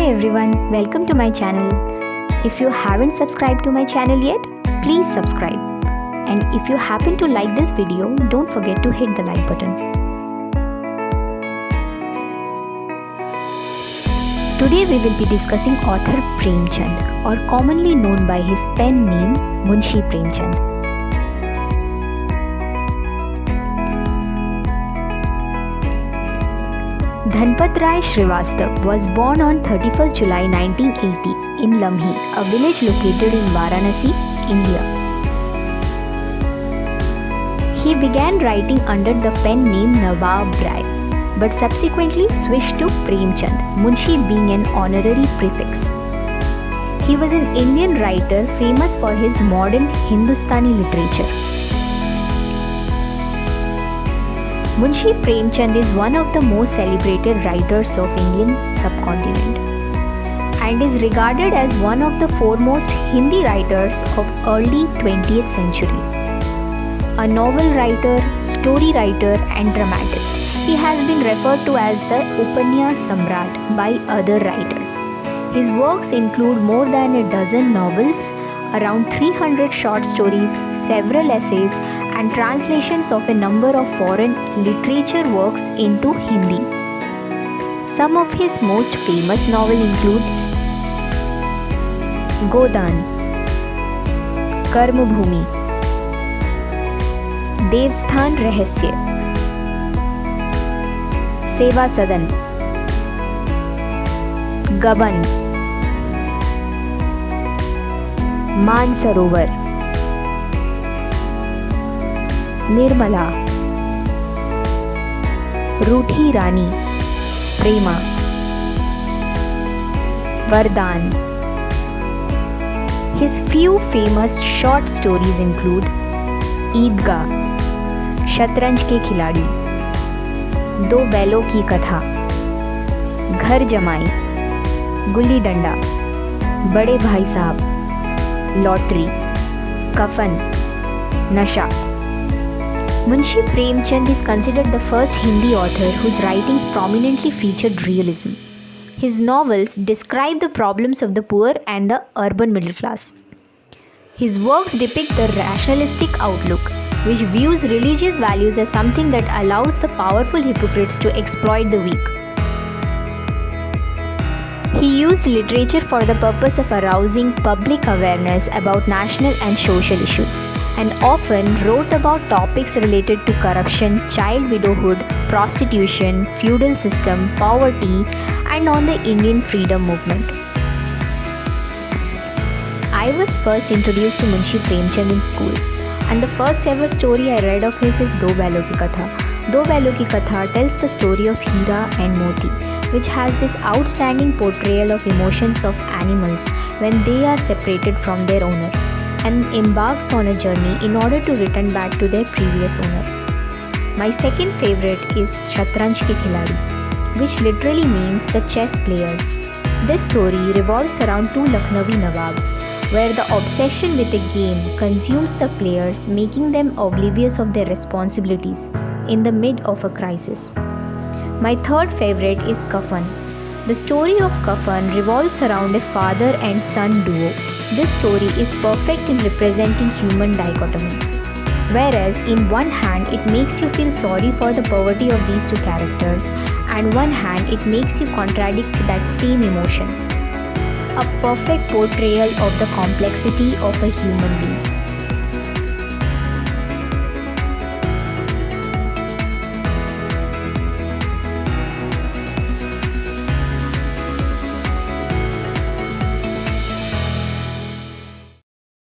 everyone, welcome to my channel. If you haven't subscribed to my channel yet, please subscribe. And if you happen to like this video, don't forget to hit the like button. Today we will be discussing author Premchand, or commonly known by his pen name Munshi Premchand. Dhanpat Rai Srivastav was born on 31st July 1980 in Lamhi, a village located in Varanasi, India. He began writing under the pen name Nawab Rai, but subsequently switched to Premchand, Munshi being an honorary prefix. He was an Indian writer famous for his modern Hindustani literature. Munshi Premchand is one of the most celebrated writers of Indian subcontinent and is regarded as one of the foremost Hindi writers of early 20th century. A novel writer, story writer and dramatist, he has been referred to as the Upanyas Samrat by other writers. His works include more than a dozen novels, around 300 short stories, several essays and translations of a number of foreign literature works into Hindi. Some of his most famous novels includes Godan, Karmabhumi, Devsthan Rahasya, Seva Sadan, Gaban, Mansarovar, Nirmala, Ruthi Rani, Prema, Vardhan. His few famous short stories include ईदगाह, शतरंज के खिलाड़ी, दो बैलों की कथा, घर जमाई, गुल्ली डंडा, बड़े भाई साहब, लॉटरी, कफन, नशा. Munshi Premchand is considered the first Hindi author whose writings prominently featured realism. His novels describe the problems of the poor and the urban middle class. His works depict the rationalistic outlook, which views religious values as something that allows the powerful hypocrites to exploit the weak. He used literature for the purpose of arousing public awareness about national and social issues, and often wrote about topics related to corruption, child widowhood, prostitution, feudal system, poverty, and on the Indian freedom movement. I was first introduced to Munshi Premchand in school, and the first ever story I read of his is Do Bailon Ki Katha. Do Bailon Ki Katha tells the story of Hira and Moti, which has this outstanding portrayal of emotions of animals when they are separated from their owner, and embarks on a journey in order to return back to their previous owner. My second favorite is Shatranj Ke Khiladi, which literally means the chess players. This story revolves around two Lucknowi Nawabs, where the obsession with a game consumes the players, making them oblivious of their responsibilities in the mid of a crisis. My third favorite is Kafan. The story of Kafan revolves around a father and son duo. This story is perfect in representing human dichotomy. Whereas in one hand it makes you feel sorry for the poverty of these two characters, and one hand it makes you contradict that same emotion. A perfect portrayal of the complexity of a human being.